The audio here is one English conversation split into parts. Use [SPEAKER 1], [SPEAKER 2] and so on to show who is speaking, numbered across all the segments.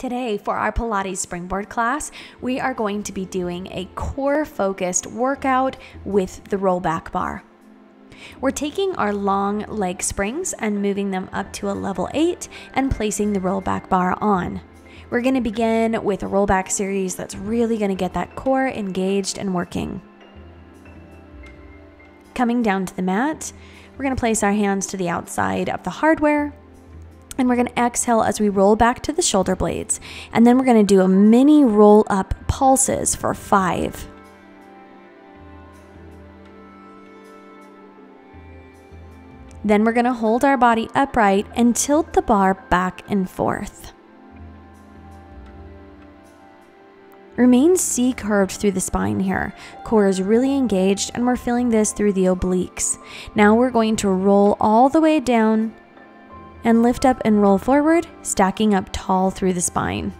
[SPEAKER 1] Today, for our Pilates Springboard class, we are going to be doing a core-focused workout with the rollback bar. We're taking our long leg springs and moving them up to a level 8 and placing the rollback bar on. We're going to begin with a rollback series that's really going to get that core engaged and working. Coming down to the mat, we're going to place our hands to the outside of the hardware. And we're going to exhale as we roll back to the shoulder blades. And then we're going to do a mini roll up pulses for 5. Then we're going to hold our body upright and tilt the bar back and forth. Remain C-curved through the spine here. Core is really engaged and we're feeling this through the obliques. Now we're going to roll all the way down and lift up and roll forward, stacking up tall through the spine.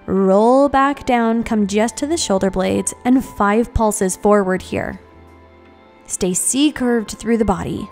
[SPEAKER 1] Roll back down, come just to the shoulder blades, and 5 pulses forward here. Stay C-curved through the body.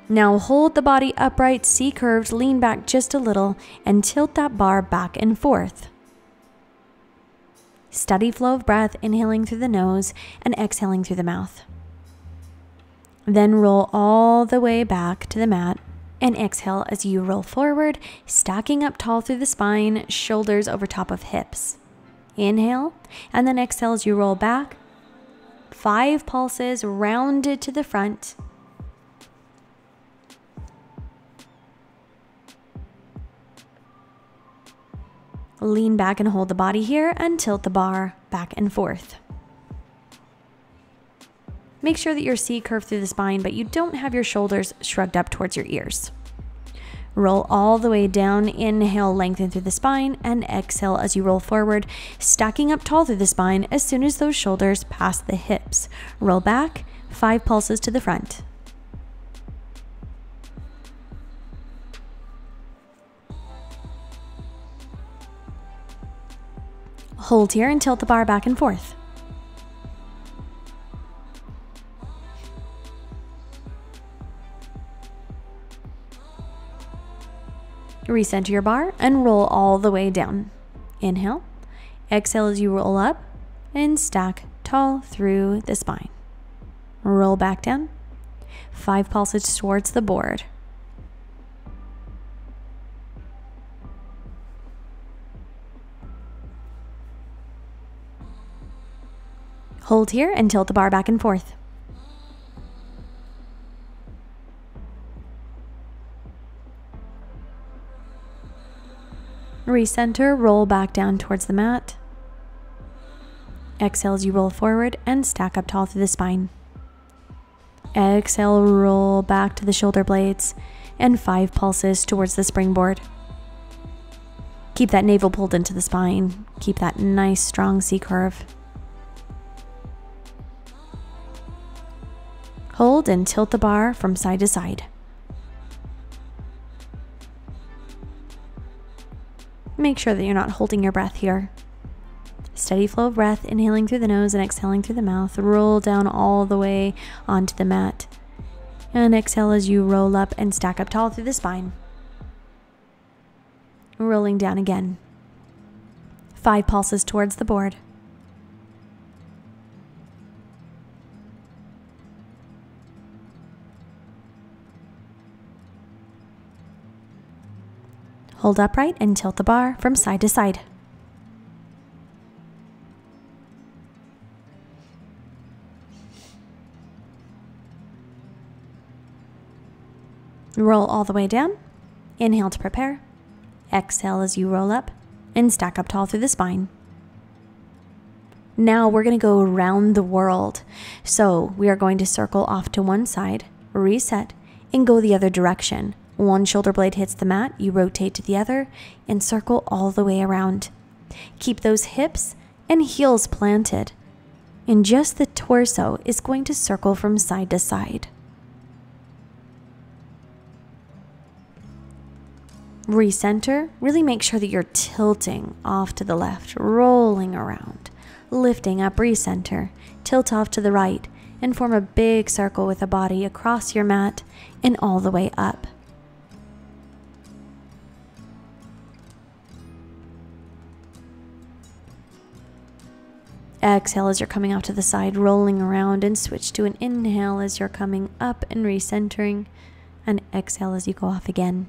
[SPEAKER 1] Now hold the body upright, C-curved, lean back just a little, and tilt that bar back and forth. Steady flow of breath, inhaling through the nose and exhaling through the mouth. Then roll all the way back to the mat and exhale as you roll forward, stacking up tall through the spine, shoulders over top of hips. Inhale, and then exhale as you roll back. 5 pulses, rounded to the front. Lean back and hold the body here and tilt the bar back and forth. Make sure that you're C-curved through the spine, but you don't have your shoulders shrugged up towards your ears. Roll all the way down, inhale, lengthen through the spine, and exhale as you roll forward, stacking up tall through the spine as soon as those shoulders pass the hips. Roll back, 5 pulses to the front. Hold here and tilt the bar back and forth. Recenter your bar and roll all the way down. Inhale, exhale as you roll up and stack tall through the spine. Roll back down, 5 pulses towards the board. Hold here and tilt the bar back and forth. Recenter, roll back down towards the mat. Exhale as you roll forward and stack up tall through the spine. Exhale, roll back to the shoulder blades and 5 pulses towards the springboard. Keep that navel pulled into the spine. Keep that nice strong C-curve. Hold and tilt the bar from side to side. Make sure that you're not holding your breath here. Steady flow of breath, inhaling through the nose and exhaling through the mouth. Roll down all the way onto the mat. And exhale as you roll up and stack up tall through the spine. Rolling down again. 5 pulses towards the board. Hold upright and tilt the bar from side to side. Roll all the way down. Inhale to prepare. Exhale as you roll up and stack up tall through the spine. Now we're going to go around the world. So we are going to circle off to one side, reset, and go the other direction. One shoulder blade hits the mat, you rotate to the other, and circle all the way around. Keep those hips and heels planted. And just the torso is going to circle from side to side. Recenter, really make sure that you're tilting off to the left, rolling around, lifting up, recenter, tilt off to the right, and form a big circle with the body across your mat and all the way up. Exhale as you're coming out to the side, rolling around, and switch to an inhale as you're coming up and recentering, and exhale as you go off again.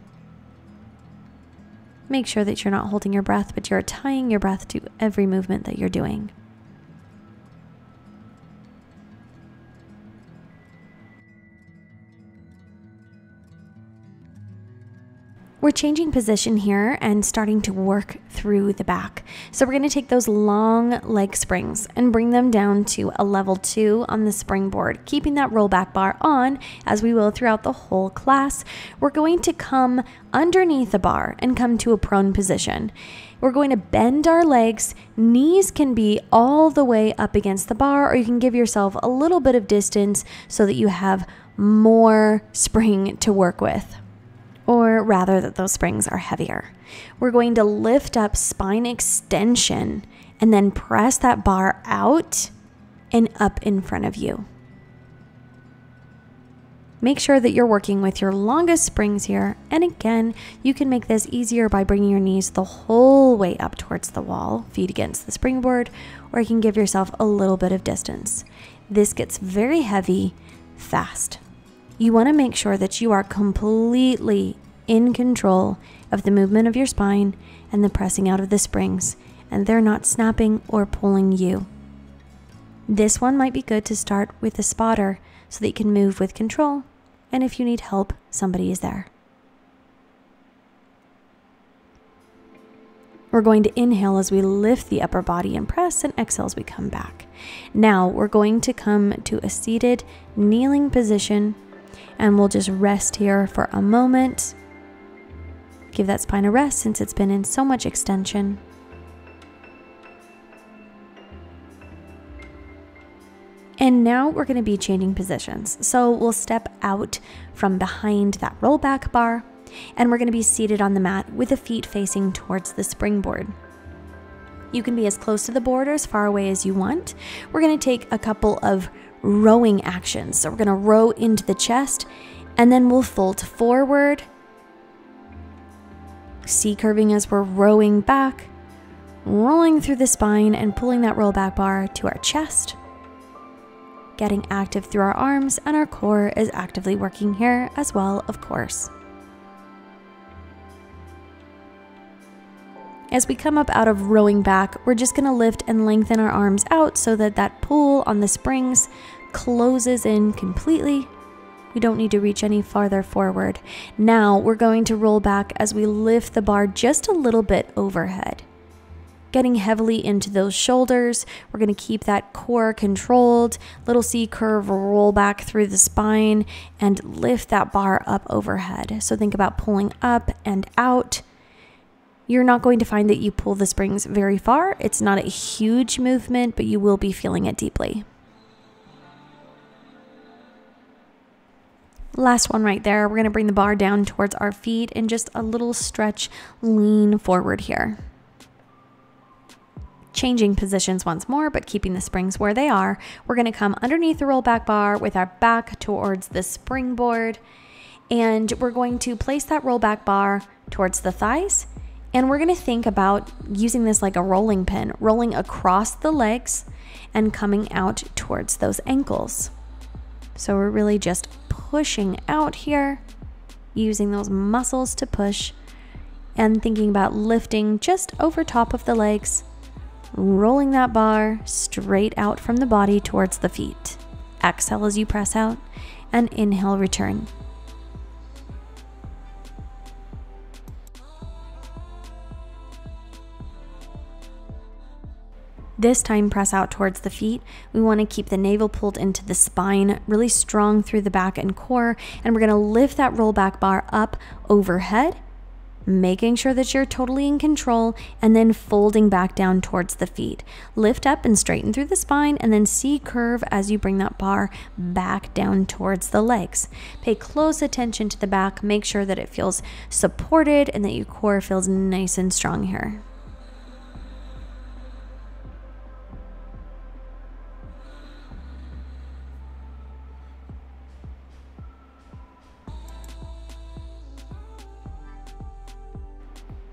[SPEAKER 1] Make sure that you're not holding your breath, but you're tying your breath to every movement that you're doing. We're changing position here and starting to work through the back. So we're going to take those long leg springs and bring them down to a level 2 on the springboard, keeping that rollback bar on as we will throughout the whole class. We're going to come underneath the bar and come to a prone position. We're going to bend our legs. Knees can be all the way up against the bar, or you can give yourself a little bit of distance so that you have more spring to work with. Or rather that those springs are heavier. We're going to lift up spine extension and then press that bar out and up in front of you. Make sure that you're working with your longest springs here. And again, you can make this easier by bringing your knees the whole way up towards the wall, feet against the springboard, or you can give yourself a little bit of distance. This gets very heavy fast. You want to make sure that you are completely in control of the movement of your spine and the pressing out of the springs, and they're not snapping or pulling you. This one might be good to start with a spotter so that you can move with control, and if you need help, somebody is there. We're going to inhale as we lift the upper body and press, and exhale as we come back. Now we're going to come to a seated kneeling position, and we'll just rest here for a moment. Give that spine a rest since it's been in so much extension. And now we're going to be changing positions. So we'll step out from behind that rollback bar, and we're going to be seated on the mat with the feet facing towards the springboard. You can be as close to the board or as far away as you want. We're going to take a couple of rowing actions. So we're going to row into the chest, and then we'll fold forward, C curving as we're rowing back, rolling through the spine and pulling that rollback bar to our chest, getting active through our arms, and our core is actively working here as well, of course. As we come up out of rowing back, we're just going to lift and lengthen our arms out so that that pull on the springs closes in completely. We don't need to reach any farther forward. Now we're going to roll back as we lift the bar just a little bit overhead. Getting heavily into those shoulders, we're going to keep that core controlled. Little C curve, roll back through the spine and lift that bar up overhead. So think about pulling up and out. You're not going to find that you pull the springs very far. It's not a huge movement, but you will be feeling it deeply. Last one right there. We're going to bring the bar down towards our feet and just a little stretch, lean forward here. Changing positions once more, but keeping the springs where they are. We're going to come underneath the rollback bar with our back towards the springboard, and we're going to place that rollback bar towards the thighs. And we're going to think about using this like a rolling pin, rolling across the legs and coming out towards those ankles. So we're really just pushing out here, using those muscles to push, and thinking about lifting just over top of the legs, rolling that bar straight out from the body towards the feet. Exhale as you press out, and inhale, return. This time, press out towards the feet. We want to keep the navel pulled into the spine, really strong through the back and core. And we're going to lift that rollback bar up overhead, making sure that you're totally in control, and then folding back down towards the feet. Lift up and straighten through the spine, and then C curve as you bring that bar back down towards the legs. Pay close attention to the back. Make sure that it feels supported and that your core feels nice and strong here.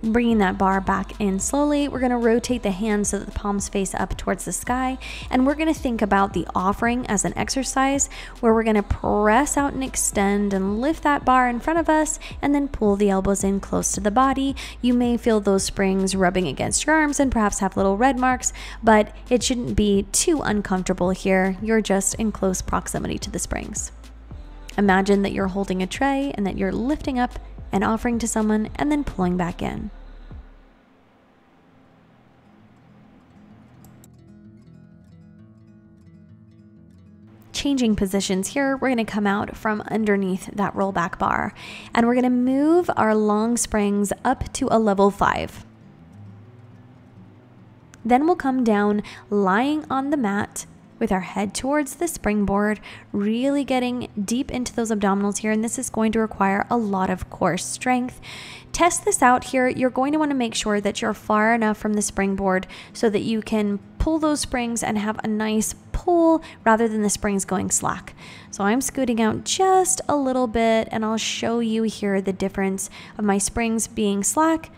[SPEAKER 1] Bringing that bar back in slowly, we're going to rotate the hands so that the palms face up towards the sky, and we're going to think about the offering as an exercise where we're going to press out and extend and lift that bar in front of us and then pull the elbows in close to the body. You may feel those springs rubbing against your arms and perhaps have little red marks, but it shouldn't be too uncomfortable here. You're just in close proximity to the springs. Imagine that you're holding a tray and that you're lifting up and offering to someone and then pulling back in. Changing positions here, we're going to come out from underneath that rollback bar and we're going to move our long springs up to a level 5. Then we'll come down lying on the mat with our head towards the springboard, really getting deep into those abdominals here, and this is going to require a lot of core strength. Test this out here. You're going to want to make sure that you're far enough from the springboard so that you can pull those springs and have a nice pull rather than the springs going slack. So I'm scooting out just a little bit and I'll show you here the difference of my springs being slack.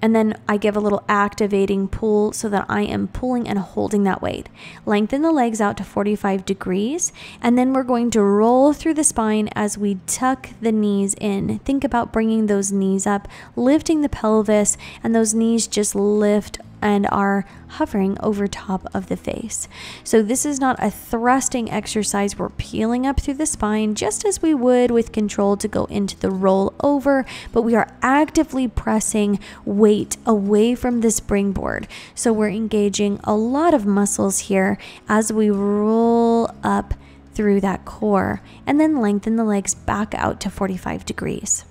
[SPEAKER 1] And then I give a little activating pull so that I am pulling and holding that weight. Lengthen the legs out to 45 degrees. And then we're going to roll through the spine as we tuck the knees in. Think about bringing those knees up, lifting the pelvis, and those knees just lift and are hovering over top of the face. So this is not a thrusting exercise. We're peeling up through the spine just as we would with control to go into the roll over, but we are actively pressing weight away from the springboard. So we're engaging a lot of muscles here as we roll up through that core and then lengthen the legs back out to 45 degrees.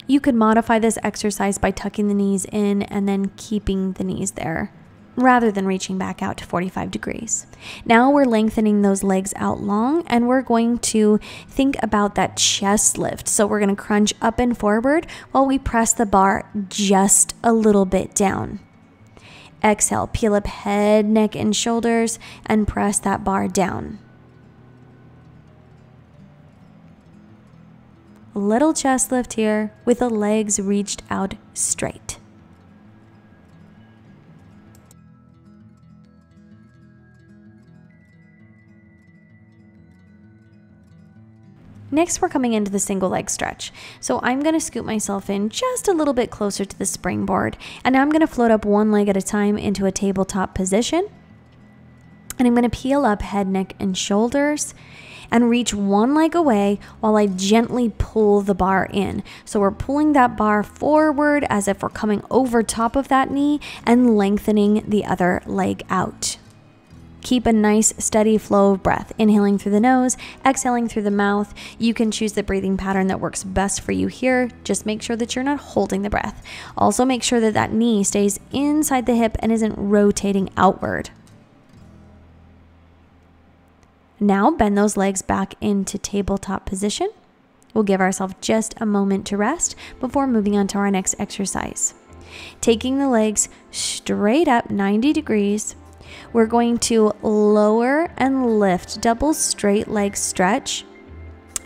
[SPEAKER 1] You could modify this exercise by tucking the knees in and then keeping the knees there rather than reaching back out to 45 degrees. Now we're lengthening those legs out long and we're going to think about that chest lift. So we're going to crunch up and forward while we press the bar just a little bit down. Exhale, peel up head, neck, and shoulders and press that bar down. Little chest lift here with the legs reached out straight. Next, we're coming into the single leg stretch. So I'm going to scoot myself in just a little bit closer to the springboard, and I'm going to float up one leg at a time into a tabletop position. And I'm going to peel up head, neck, and shoulders and reach one leg away while I gently pull the bar in. So we're pulling that bar forward as if we're coming over top of that knee and lengthening the other leg out. Keep a nice steady flow of breath, inhaling through the nose, exhaling through the mouth. You can choose the breathing pattern that works best for you here. Just make sure that you're not holding the breath. Also make sure that that knee stays inside the hip and isn't rotating outward. Now bend those legs back into tabletop position. We'll give ourselves just a moment to rest before moving on to our next exercise. Taking the legs straight up 90 degrees, we're going to lower and lift, double straight leg stretch.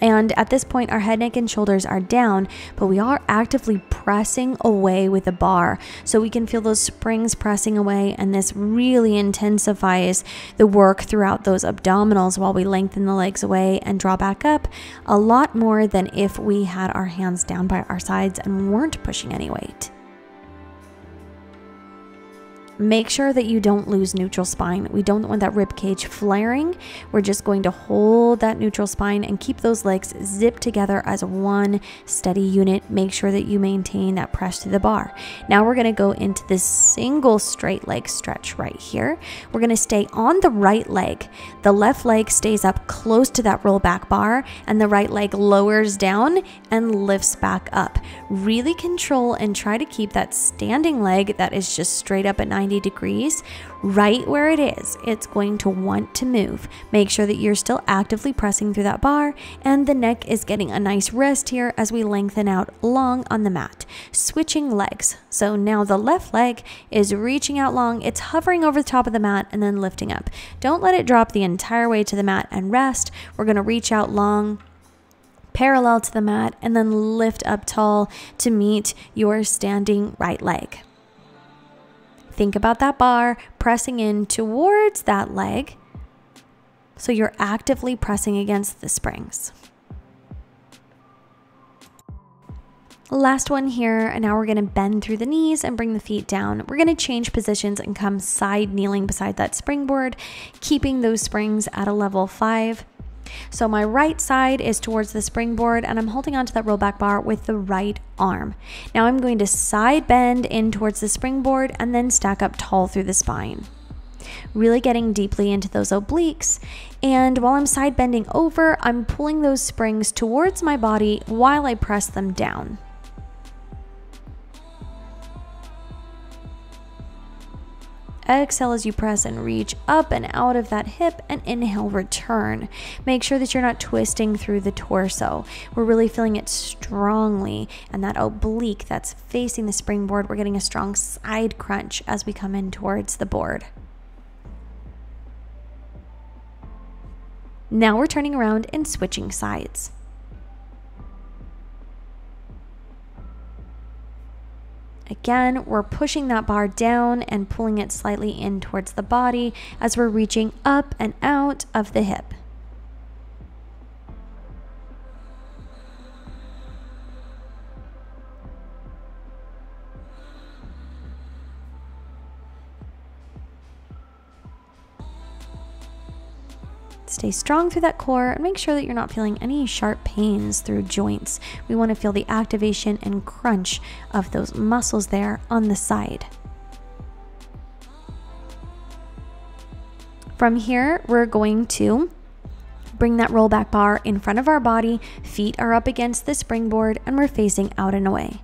[SPEAKER 1] And at this point, our head, neck, and shoulders are down, but we are actively pressing away with the bar. So we can feel those springs pressing away, and this really intensifies the work throughout those abdominals while we lengthen the legs away and draw back up a lot more than if we had our hands down by our sides and weren't pushing any weight. Make sure that you don't lose neutral spine. We don't want that rib cage flaring. We're just going to hold that neutral spine and keep those legs zipped together as one steady unit. Make sure that you maintain that press to the bar. Now we're going to go into this single straight leg stretch right here. We're going to stay on the right leg. The left leg stays up close to that rollback bar and the right leg lowers down and lifts back up. Really control and try to keep that standing leg that is just straight up at 90 degrees right where it is. It's going to want to move. Make sure that you're still actively pressing through that bar and the neck is getting a nice rest here as we lengthen out long on the mat. Switching legs. So now the left leg is reaching out long. It's hovering over the top of the mat and then lifting up. Don't let it drop the entire way to the mat and rest. We're going to reach out long, parallel to the mat, and then lift up tall to meet your standing right leg. Think about that bar pressing in towards that leg, so you're actively pressing against the springs. Last one here, and now we're going to bend through the knees and bring the feet down. We're going to change positions and come side kneeling beside that springboard, keeping those springs at a level 5. So my right side is towards the springboard, and I'm holding onto that rollback bar with the right arm. Now I'm going to side bend in towards the springboard and then stack up tall through the spine. Really getting deeply into those obliques, and while I'm side bending over, I'm pulling those springs towards my body while I press them down. Exhale as you press and reach up and out of that hip, and inhale, return. Make sure that you're not twisting through the torso. We're really feeling it strongly, and that oblique that's facing the springboard, we're getting a strong side crunch as we come in towards the board. Now we're turning around and switching sides. Again, we're pushing that bar down and pulling it slightly in towards the body as we're reaching up and out of the hip. Stay strong through that core and make sure that you're not feeling any sharp pains through joints. We want to feel the activation and crunch of those muscles there on the side. From here, we're going to bring that rollback bar in front of our body, feet are up against the springboard, and we're facing out and away.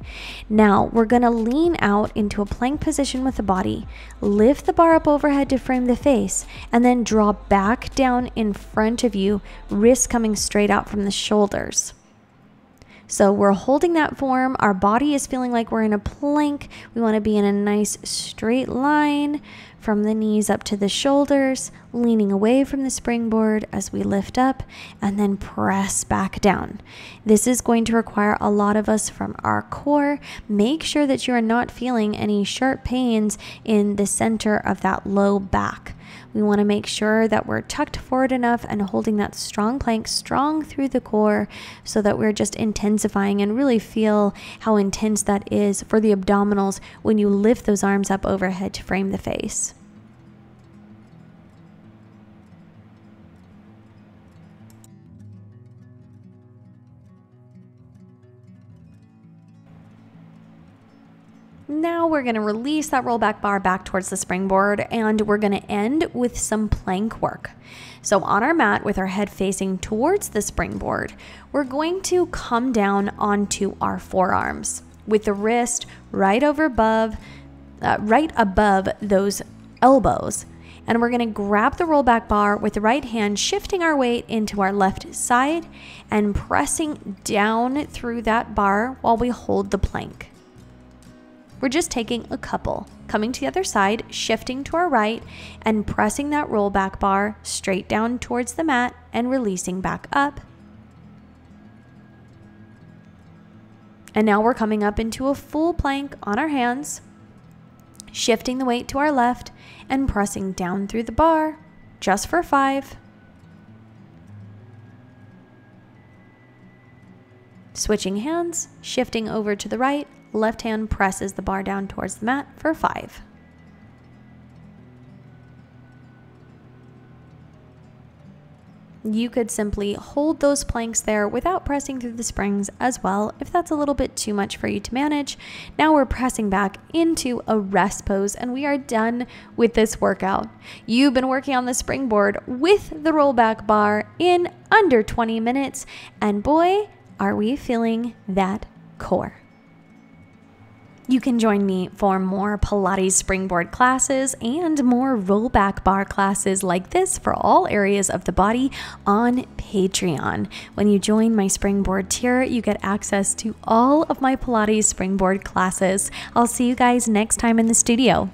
[SPEAKER 1] Now we're gonna lean out into a plank position with the body, lift the bar up overhead to frame the face, and then draw back down in front of you, wrists coming straight out from the shoulders. So we're holding that form, our body is feeling like we're in a plank. We want to be in a nice straight line from the knees up to the shoulders, leaning away from the springboard as we lift up and then press back down. This is going to require a lot of us from our core. Make sure that you are not feeling any sharp pains in the center of that low back. We want to make sure that we're tucked forward enough and holding that strong plank strong through the core so that we're just intensifying and really feel how intense that is for the abdominals when you lift those arms up overhead to frame the face. Now we're going to release that rollback bar back towards the springboard, and we're going to end with some plank work. So on our mat with our head facing towards the springboard, we're going to come down onto our forearms with the wrist right above those elbows. And we're going to grab the rollback bar with the right hand, shifting our weight into our left side and pressing down through that bar while we hold the plank. We're just taking a couple, coming to the other side, shifting to our right, and pressing that rollback bar straight down towards the mat and releasing back up. And now we're coming up into a full plank on our hands, shifting the weight to our left and pressing down through the bar just for 5. Switching hands, shifting over to the right. Left hand presses the bar down towards the mat for 5. You could simply hold those planks there without pressing through the springs as well if that's a little bit too much for you to manage. Now we're pressing back into a rest pose and we are done with this workout. You've been working on the springboard with the rollback bar in under 20 minutes, and boy, are we feeling that core. You can join me for more Pilates Springboard classes and more rollback bar classes like this for all areas of the body on Patreon. When you join my Springboard tier, you get access to all of my Pilates Springboard classes. I'll see you guys next time in the studio.